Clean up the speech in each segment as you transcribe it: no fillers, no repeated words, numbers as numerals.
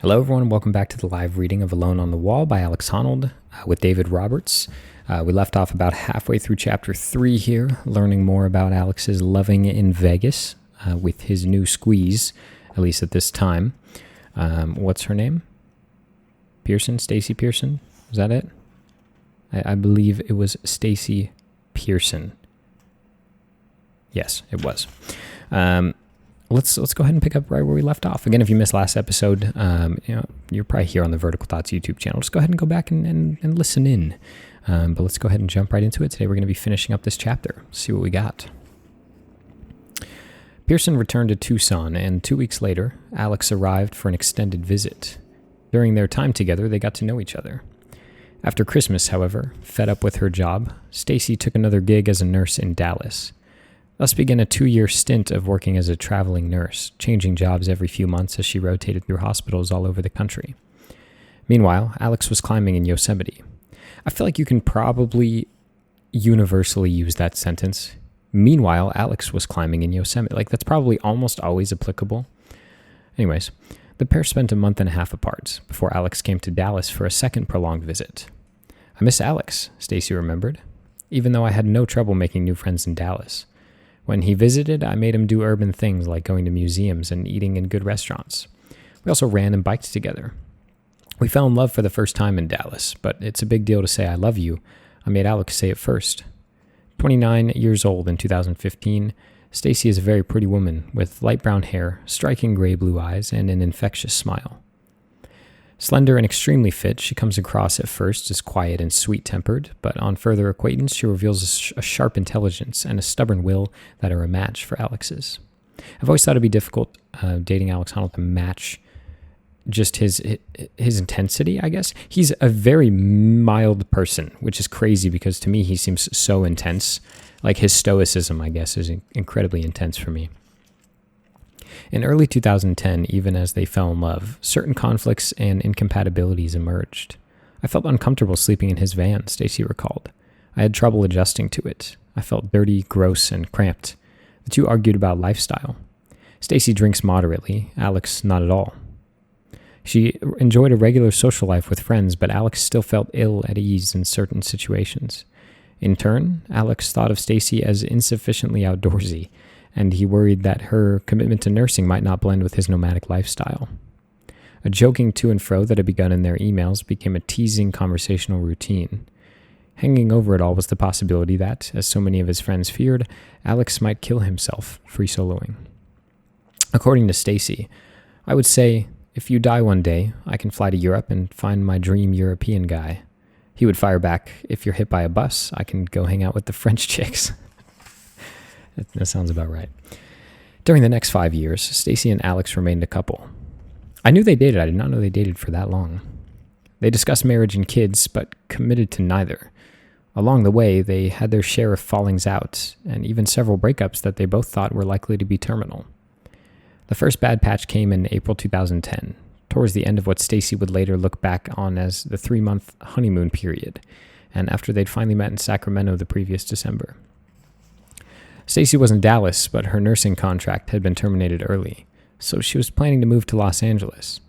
Hello, everyone. Welcome back to the live reading of Alone on the Wall by Alex Honnold with David Roberts. We left off about halfway through chapter 3 here, learning more about Alex's loving in Vegas with his new squeeze, at least at this time. What's her name? Pearson? Stacy Pearson? Was that it? I believe it was Stacy Pearson. Yes, it was. Let's go ahead and pick up right where we left off. Again, if you missed last episode, you're probably here on the Vertical Thoughts YouTube channel. Just go ahead and go back and listen in. But let's go ahead and jump right into it. Today we're going to be finishing up this chapter. See what we got. Pearson returned to Tucson, and 2 weeks later, Alex arrived for an extended visit. During their time together, they got to know each other. After Christmas, however, fed up with her job, Stacy took another gig as a nurse in Dallas. Thus began a 2-year stint of working as a traveling nurse, changing jobs every few months as she rotated through hospitals all over the country. Meanwhile, Alex was climbing in Yosemite. I feel like you can probably universally use that sentence. Meanwhile, Alex was climbing in Yosemite. Like, that's probably almost always applicable. Anyways, the pair spent a month and a half apart before Alex came to Dallas for a second prolonged visit. I miss Alex, Stacy remembered, even though I had no trouble making new friends in Dallas. When he visited, I made him do urban things like going to museums and eating in good restaurants. We also ran and biked together. We fell in love for the first time in Dallas, but it's a big deal to say I love you. I made Alex say it first. 29 years old in 2015, Stacy is a very pretty woman with light brown hair, striking gray-blue eyes, and an infectious smile. Slender and extremely fit, she comes across at first as quiet and sweet-tempered, but on further acquaintance, she reveals a sharp intelligence and a stubborn will that are a match for Alex's. I've always thought it'd be difficult dating Alex Honnold to match just his intensity, I guess. He's a very mild person, which is crazy because to me he seems so intense. Like his stoicism, I guess, is incredibly intense for me. In early 2010, even as they fell in love, certain conflicts and incompatibilities emerged. I felt uncomfortable sleeping in his van, Stacy recalled. I had trouble adjusting to it. I felt dirty, gross, and cramped. The two argued about lifestyle. Stacy drinks moderately, Alex not at all. She enjoyed a regular social life with friends, but Alex still felt ill at ease in certain situations. In turn, Alex thought of Stacy as insufficiently outdoorsy, and he worried that her commitment to nursing might not blend with his nomadic lifestyle. A joking to and fro that had begun in their emails became a teasing conversational routine. Hanging over it all was the possibility that, as so many of his friends feared, Alex might kill himself free soloing. According to Stacy, I would say, if you die one day, I can fly to Europe and find my dream European guy. He would fire back, if you're hit by a bus, I can go hang out with the French chicks. That sounds about right. During the next 5 years, Stacy and Alex remained a couple. I knew they dated. I did not know they dated for that long. They discussed marriage and kids, but committed to neither. Along the way, they had their share of fallings out, and even several breakups that they both thought were likely to be terminal. The first bad patch came in April 2010, towards the end of what Stacy would later look back on as the 3-month honeymoon period, and after they'd finally met in Sacramento the previous December. Stacy was in Dallas, but her nursing contract had been terminated early, so she was planning to move to Los Angeles.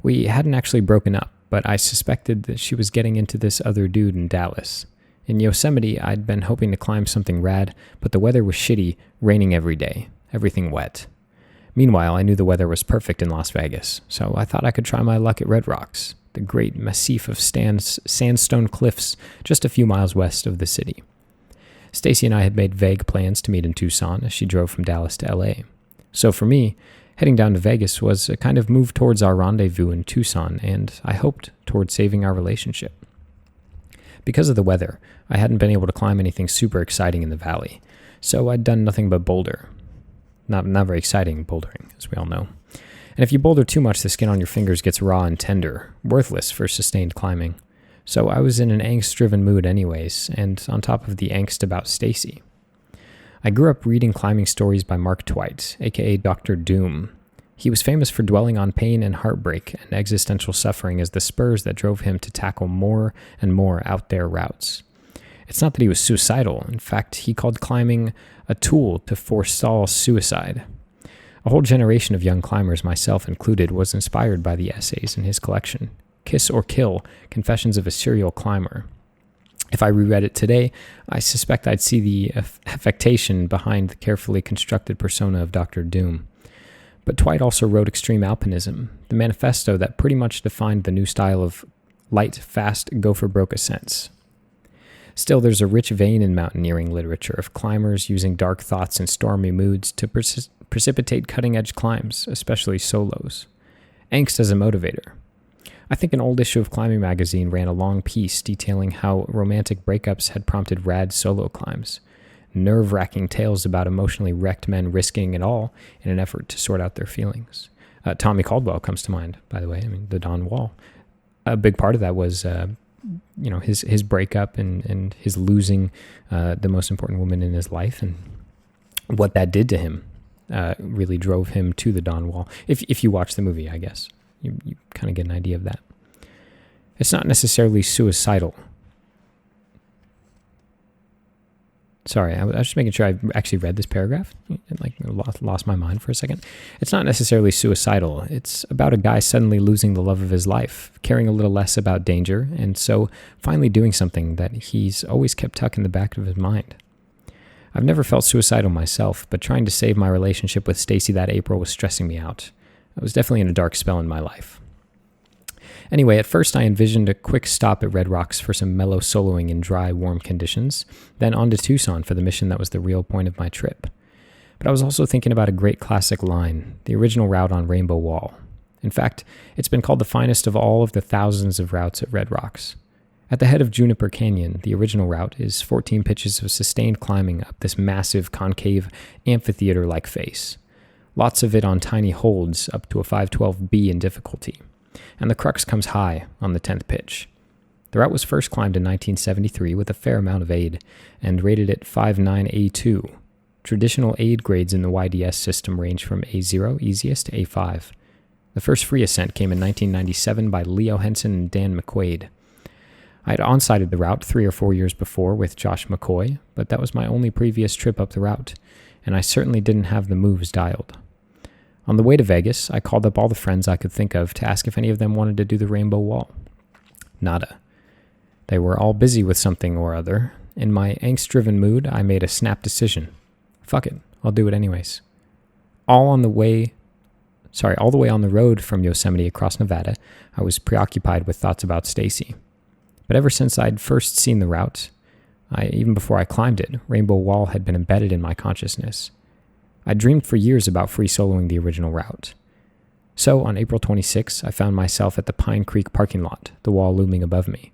We hadn't actually broken up, but I suspected that she was getting into this other dude in Dallas. In Yosemite, I'd been hoping to climb something rad, but the weather was shitty, raining every day, everything wet. Meanwhile, I knew the weather was perfect in Las Vegas, so I thought I could try my luck at Red Rocks, the great massif of sandstone cliffs just a few miles west of the city. Stacy and I had made vague plans to meet in Tucson as she drove from Dallas to LA. So for me, heading down to Vegas was a kind of move towards our rendezvous in Tucson, and I hoped towards saving our relationship. Because of the weather, I hadn't been able to climb anything super exciting in the valley, so I'd done nothing but boulder. Not very exciting bouldering, as we all know. And if you boulder too much, the skin on your fingers gets raw and tender, worthless for sustained climbing. So I was in an angst-driven mood anyways, and on top of the angst about Stacy. I grew up reading climbing stories by Mark Twight, aka Dr. Doom. He was famous for dwelling on pain and heartbreak and existential suffering as the spurs that drove him to tackle more and more out-there routes. It's not that he was suicidal. In fact, he called climbing a tool to forestall suicide. A whole generation of young climbers, myself included, was inspired by the essays in his collection. Kiss or Kill, Confessions of a Serial Climber. If I reread it today, I suspect I'd see the affectation behind the carefully constructed persona of Dr. Doom. But Twight also wrote Extreme Alpinism, the manifesto that pretty much defined the new style of light, fast, go-for-broke ascents. Still, there's a rich vein in mountaineering literature of climbers using dark thoughts and stormy moods to precipitate cutting-edge climbs, especially solos. Angst as a motivator. I think an old issue of Climbing magazine ran a long piece detailing how romantic breakups had prompted rad solo climbs. Nerve-wracking tales about emotionally wrecked men risking it all in an effort to sort out their feelings. Tommy Caldwell comes to mind, by the way. I mean, the Don Wall. A big part of that was, his breakup and his losing the most important woman in his life, and what that did to him really drove him to the Don Wall. If you watch the movie, I guess you kind of get an idea of that. It's not necessarily suicidal. Sorry, I was just making sure I actually read this paragraph. Lost my mind for a second. It's not necessarily suicidal. It's about a guy suddenly losing the love of his life, caring a little less about danger, and so finally doing something that he's always kept tucked in the back of his mind. I've never felt suicidal myself, but trying to save my relationship with Stacy that April was stressing me out. I was definitely in a dark spell in my life. Anyway, at first I envisioned a quick stop at Red Rocks for some mellow soloing in dry, warm conditions, then on to Tucson for the mission that was the real point of my trip. But I was also thinking about a great classic line, the original route on Rainbow Wall. In fact, it's been called the finest of all of the thousands of routes at Red Rocks. At the head of Juniper Canyon, the original route is 14 pitches of sustained climbing up this massive, concave, amphitheater-like face. Lots of it on tiny holds up to a 512B in difficulty. And the crux comes high on the 10th pitch. The route was first climbed in 1973 with a fair amount of aid, and rated at 59A2. Traditional aid grades in the YDS system range from A0, easiest, to A5. The first free ascent came in 1997 by Leo Henson and Dan McQuaid. I had on-sighted the route 3 or 4 years before with Josh McCoy, but that was my only previous trip up the route, and I certainly didn't have the moves dialed. On the way to Vegas, I called up all the friends I could think of to ask if any of them wanted to do the Rainbow Wall. Nada. They were all busy with something or other. In my angst-driven mood, I made a snap decision. Fuck it, I'll do it anyways. All the way on the road from Yosemite across Nevada, I was preoccupied with thoughts about Stacy. But ever since I'd first seen the route, even before I climbed it, Rainbow Wall had been embedded in my consciousness. I dreamed for years about free soloing the original route. So, on April 26, I found myself at the Pine Creek parking lot, the wall looming above me.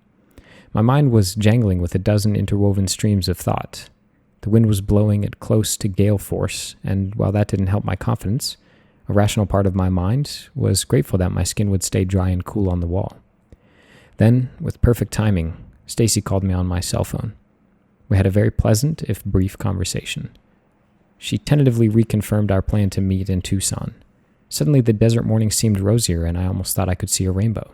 My mind was jangling with a dozen interwoven streams of thought. The wind was blowing at close to gale force, and while that didn't help my confidence, a rational part of my mind was grateful that my skin would stay dry and cool on the wall. Then, with perfect timing, Stacy called me on my cell phone. We had a very pleasant, if brief, conversation. She tentatively reconfirmed our plan to meet in Tucson. Suddenly, the desert morning seemed rosier, and I almost thought I could see a rainbow.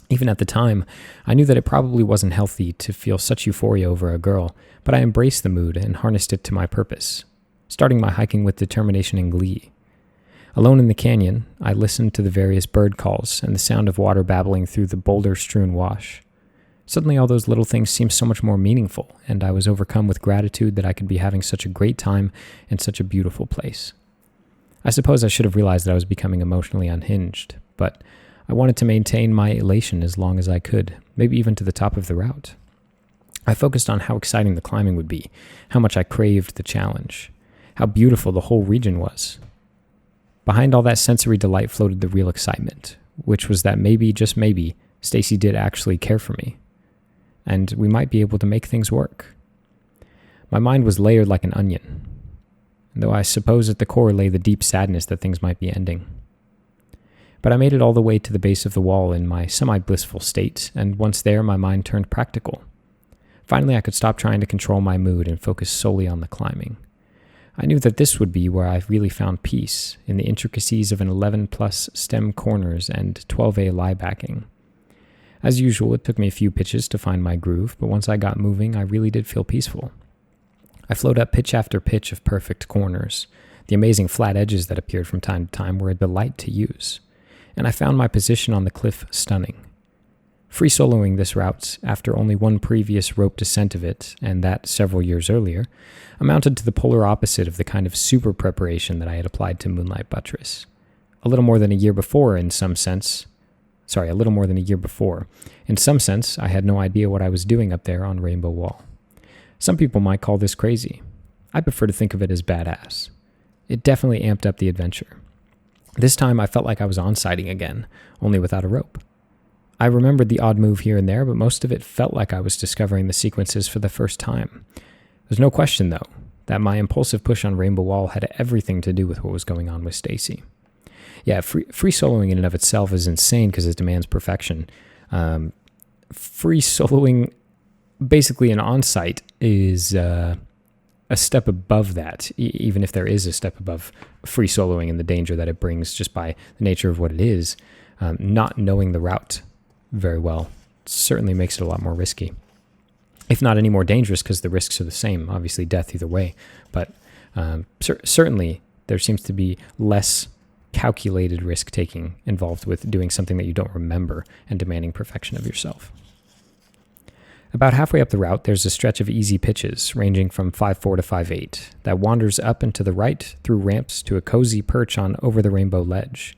Even at the time, I knew that it probably wasn't healthy to feel such euphoria over a girl, but I embraced the mood and harnessed it to my purpose, starting my hiking with determination and glee. Alone in the canyon, I listened to the various bird calls and the sound of water babbling through the boulder-strewn wash. Suddenly all those little things seemed so much more meaningful, and I was overcome with gratitude that I could be having such a great time in such a beautiful place. I suppose I should have realized that I was becoming emotionally unhinged, but I wanted to maintain my elation as long as I could, maybe even to the top of the route. I focused on how exciting the climbing would be, how much I craved the challenge, how beautiful the whole region was. Behind all that sensory delight floated the real excitement, which was that maybe, just maybe, Stacy did actually care for me, and we might be able to make things work. My mind was layered like an onion, though I suppose at the core lay the deep sadness that things might be ending. But I made it all the way to the base of the wall in my semi-blissful state, and once there, my mind turned practical. Finally, I could stop trying to control my mood and focus solely on the climbing. I knew that this would be where I really found peace, in the intricacies of an 11-plus stem corners and 12A lie backing. As usual, it took me a few pitches to find my groove, but once I got moving, I really did feel peaceful. I flowed up pitch after pitch of perfect corners, The amazing flat edges that appeared from time to time were a delight to use, and I found my position on the cliff stunning. Free soloing this route after only one previous rope descent of it, and that several years earlier, amounted to the polar opposite of the kind of super preparation that I had applied to Moonlight Buttress. A little more than a year before, in some sense, I had no idea what I was doing up there on Rainbow Wall. Some people might call this crazy. I prefer to think of it as badass. It definitely amped up the adventure. This time I felt like I was on-sighting again, only without a rope. I remembered the odd move here and there, but most of it felt like I was discovering the sequences for the first time. There's no question, though, that my impulsive push on Rainbow Wall had everything to do with what was going on with Stacy. Yeah, free soloing in and of itself is insane because it demands perfection. Free soloing, basically an on-site, is a step above that, even if there is a step above free soloing and the danger that it brings just by the nature of what it is. Not knowing the route very well certainly makes it a lot more risky, if not any more dangerous, because the risks are the same. Obviously death either way, but certainly there seems to be less calculated risk taking involved with doing something that you don't remember and demanding perfection of yourself. About halfway up the route, there's a stretch of easy pitches ranging from 5'4" to 5'8" that wanders up and to the right through ramps to a cozy perch on over the rainbow ledge.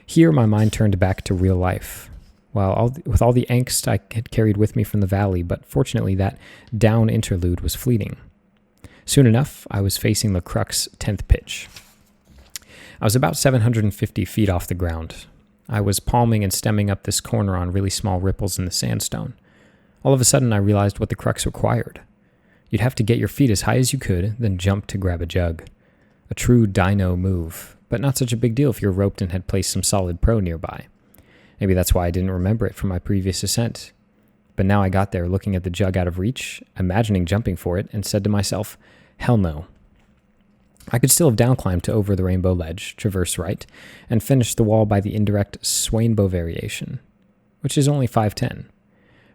Here my mind turned back to real life, with all the angst I had carried with me from the valley, but fortunately that down interlude was fleeting. Soon enough, I was facing the crux 10th pitch. I was about 750 feet off the ground. I was palming and stemming up this corner on really small ripples in the sandstone. All of a sudden, I realized what the crux required. You'd have to get your feet as high as you could, then jump to grab a jug. A true dino move, but not such a big deal if you're roped and had placed some solid pro nearby. Maybe that's why I didn't remember it from my previous ascent. But now I got there looking at the jug out of reach, imagining jumping for it, and said to myself, hell no. I could still have downclimbed to over the rainbow ledge, traverse right, and finish the wall by the indirect Swainbow variation, which is only 5'10".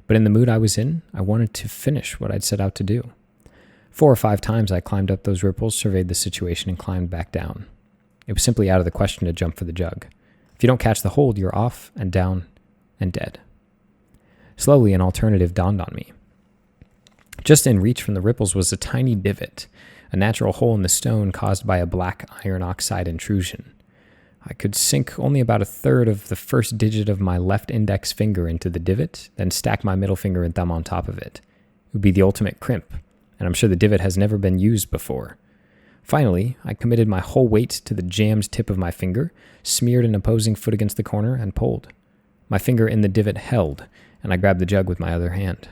But in the mood I was in, I wanted to finish what I'd set out to do. 4 or 5 times I climbed up those ripples, surveyed the situation, and climbed back down. It was simply out of the question to jump for the jug. If you don't catch the hold, you're off and down and dead. Slowly, an alternative dawned on me. Just in reach from the ripples was a tiny divot, a natural hole in the stone caused by a black iron oxide intrusion. I could sink only about a third of the first digit of my left index finger into the divot, then stack my middle finger and thumb on top of it. It would be the ultimate crimp, and I'm sure the divot has never been used before. Finally, I committed my whole weight to the jammed tip of my finger, smeared an opposing foot against the corner, and pulled. My finger in the divot held, and I grabbed the jug with my other hand.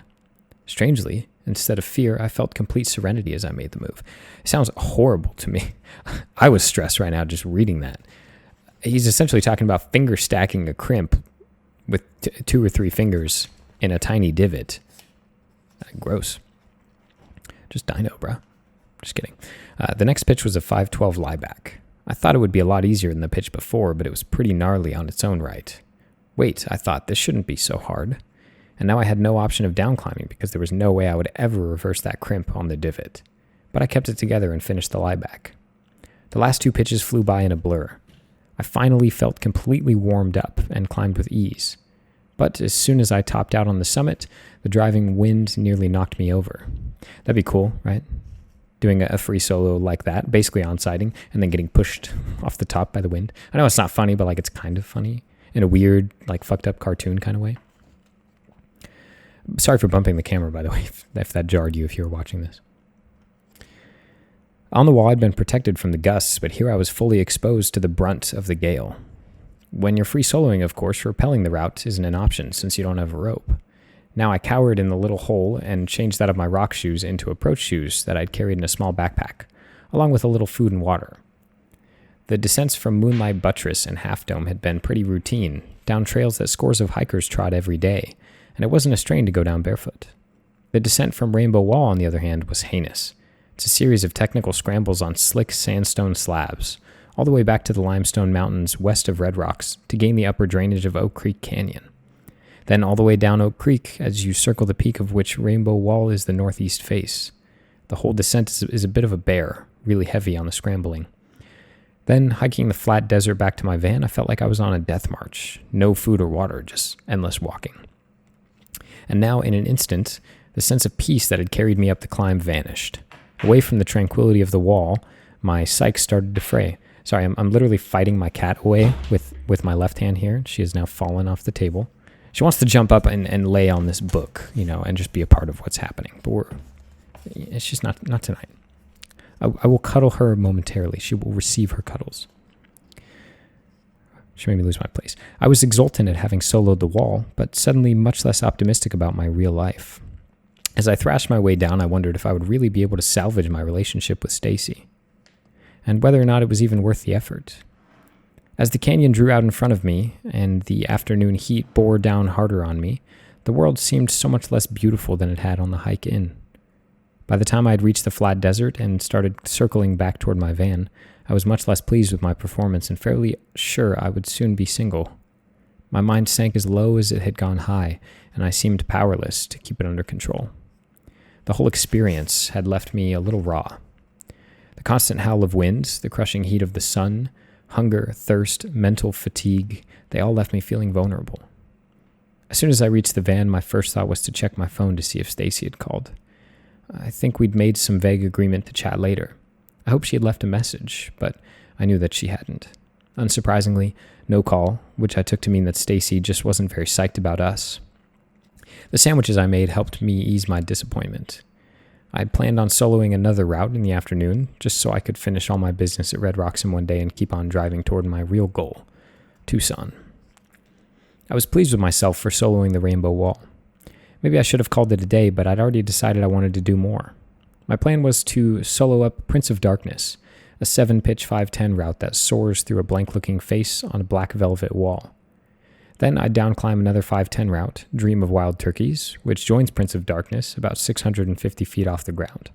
Strangely, instead of fear, I felt complete serenity as I made the move. It sounds horrible to me. I was stressed right now just reading that. He's essentially talking about finger stacking a crimp with 2 or 3 fingers in a tiny divot. Gross. Just dino, bro. Just kidding. The next pitch was a 5'12" lieback. I thought it would be a lot easier than the pitch before, but it was pretty gnarly on its own right. Wait, I thought, this shouldn't be so hard. And now I had no option of downclimbing because there was no way I would ever reverse that crimp on the divot. But I kept it together and finished the lieback. The last 2 pitches flew by in a blur. I finally felt completely warmed up and climbed with ease. But as soon as I topped out on the summit, the driving wind nearly knocked me over. That'd be cool, right? Doing a free solo like that, basically on-siding, and then getting pushed off the top by the wind. I know it's not funny, but it's kind of funny in a weird, fucked up cartoon kind of way. Sorry for bumping the camera, by the way, if that jarred you if you were watching this. On the wall, I'd been protected from the gusts, but here I was fully exposed to the brunt of the gale. When you're free soloing, of course, rappelling the route isn't an option since you don't have a rope. Now I cowered in the little hole and changed that of my rock shoes into approach shoes that I'd carried in a small backpack, along with a little food and water. The descents from Moonlight Buttress and Half Dome had been pretty routine, down trails that scores of hikers trod every day, and it wasn't a strain to go down barefoot. The descent from Rainbow Wall, on the other hand, was heinous. It's a series of technical scrambles on slick sandstone slabs, all the way back to the limestone mountains west of Red Rocks to gain the upper drainage of Oak Creek Canyon. Then all the way down Oak Creek as you circle the peak of which Rainbow Wall is the northeast face. The whole descent is a bit of a bear, really heavy on the scrambling. Then, hiking the flat desert back to my van, I felt like I was on a death march. No food or water, just endless walking. And now, in an instant, the sense of peace that had carried me up the climb vanished. Away from the tranquility of the wall, my psyche started to fray. Sorry, I'm literally fighting my cat away with my left hand here. She has now fallen off the table. She wants to jump up and lay on this book, and just be a part of what's happening. But it's just not tonight. I will cuddle her momentarily. She will receive her cuddles. She made me lose my place. I was exultant at having soloed the wall, but suddenly much less optimistic about my real life. As I thrashed my way down, I wondered if I would really be able to salvage my relationship with Stacy, and whether or not it was even worth the effort. As the canyon drew out in front of me, and the afternoon heat bore down harder on me, the world seemed so much less beautiful than it had on the hike in. By the time I had reached the flat desert and started circling back toward my van, I was much less pleased with my performance and fairly sure I would soon be single. My mind sank as low as it had gone high, and I seemed powerless to keep it under control. The whole experience had left me a little raw. The constant howl of winds, the crushing heat of the sun, hunger, thirst, mental fatigue, they all left me feeling vulnerable. As soon as I reached the van, my first thought was to check my phone to see if Stacy had called. I think we'd made some vague agreement to chat later. I hoped she had left a message, but I knew that she hadn't. Unsurprisingly, no call, which I took to mean that Stacy just wasn't very psyched about us. The sandwiches I made helped me ease my disappointment. I had planned on soloing another route in the afternoon, just so I could finish all my business at Red Rocks in one day and keep on driving toward my real goal, Tucson. I was pleased with myself for soloing the Rainbow Wall. Maybe I should have called it a day, but I'd already decided I wanted to do more. My plan was to solo up Prince of Darkness, a 7-pitch 510 route that soars through a blank-looking face on a black velvet wall. Then I'd downclimb another 510 route, Dream of Wild Turkeys, which joins Prince of Darkness about 650 feet off the ground.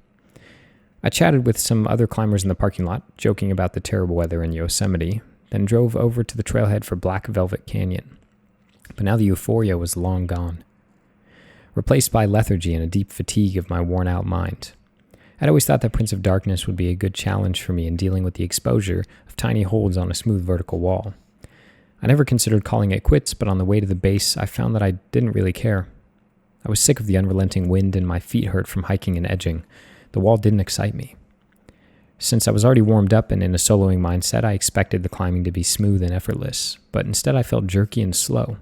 I chatted with some other climbers in the parking lot, joking about the terrible weather in Yosemite, then drove over to the trailhead for Black Velvet Canyon. But now the euphoria was long gone, replaced by lethargy and a deep fatigue of my worn-out mind. I'd always thought that Prince of Darkness would be a good challenge for me in dealing with the exposure of tiny holds on a smooth vertical wall. I never considered calling it quits, but on the way to the base, I found that I didn't really care. I was sick of the unrelenting wind and my feet hurt from hiking and edging. The wall didn't excite me. Since I was already warmed up and in a soloing mindset, I expected the climbing to be smooth and effortless, but instead I felt jerky and slow.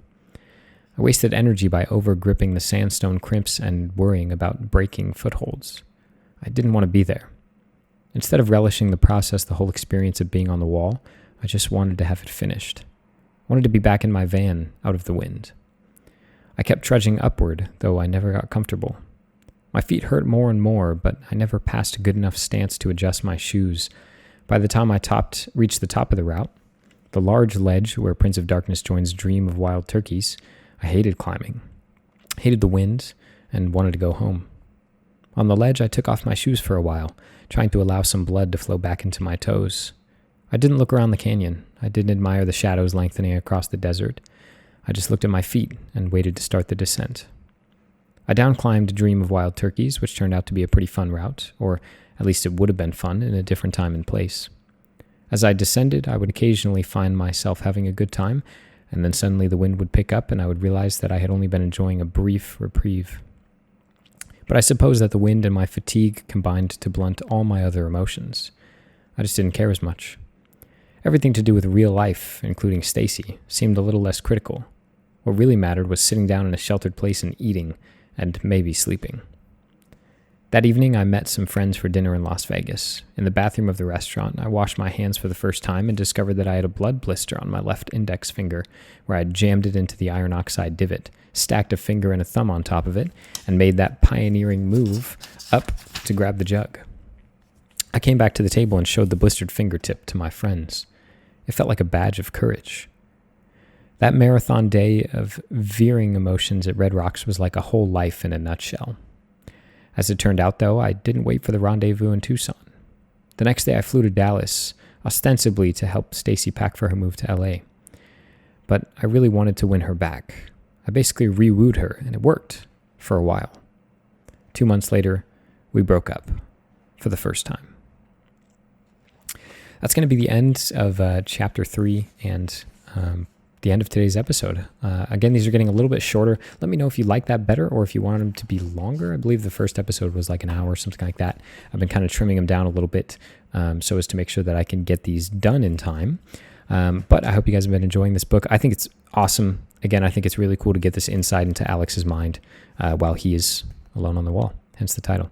I wasted energy by over-gripping the sandstone crimps and worrying about breaking footholds. I didn't want to be there. Instead of relishing the process, the whole experience of being on the wall, I just wanted to have it finished. I wanted to be back in my van, out of the wind. I kept trudging upward, though I never got comfortable. My feet hurt more and more, but I never passed a good enough stance to adjust my shoes. By the time I reached the top of the route, the large ledge where Prince of Darkness joins Dream of Wild Turkeys, I hated climbing, hated the wind, and wanted to go home. On the ledge, I took off my shoes for a while, trying to allow some blood to flow back into my toes. I didn't look around the canyon. I didn't admire the shadows lengthening across the desert. I just looked at my feet and waited to start the descent. I downclimbed Dream of Wild Turkeys, which turned out to be a pretty fun route, or at least it would have been fun in a different time and place. As I descended, I would occasionally find myself having a good time, and then suddenly the wind would pick up and I would realize that I had only been enjoying a brief reprieve. But I suppose that the wind and my fatigue combined to blunt all my other emotions. I just didn't care as much. Everything to do with real life, including Stacy, seemed a little less critical. What really mattered was sitting down in a sheltered place and eating, and maybe sleeping. That evening, I met some friends for dinner in Las Vegas. In the bathroom of the restaurant, I washed my hands for the first time and discovered that I had a blood blister on my left index finger, where I had jammed it into the iron oxide divot, stacked a finger and a thumb on top of it, and made that pioneering move up to grab the jug. I came back to the table and showed the blistered fingertip to my friends. It felt like a badge of courage. That marathon day of veering emotions at Red Rocks was like a whole life in a nutshell. As it turned out, though, I didn't wait for the rendezvous in Tucson. The next day I flew to Dallas, ostensibly to help Stacy pack for her move to LA. But I really wanted to win her back. I basically re-wooed her, and it worked for a while. 2 months later, we broke up for the first time. that's going to be the end of chapter 3 and the end of today's episode. Again, these are getting a little bit shorter. Let me know if you like that better or if you want them to be longer. I believe the first episode was like an hour or something like that. I've been kind of trimming them down a little bit so as to make sure that I can get these done in time. But I hope you guys have been enjoying this book. I think it's awesome. Again, I think it's really cool to get this insight into Alex's mind while he is alone on the wall, hence the title.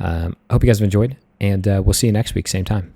I hope you guys have enjoyed, and we'll see you next week, same time.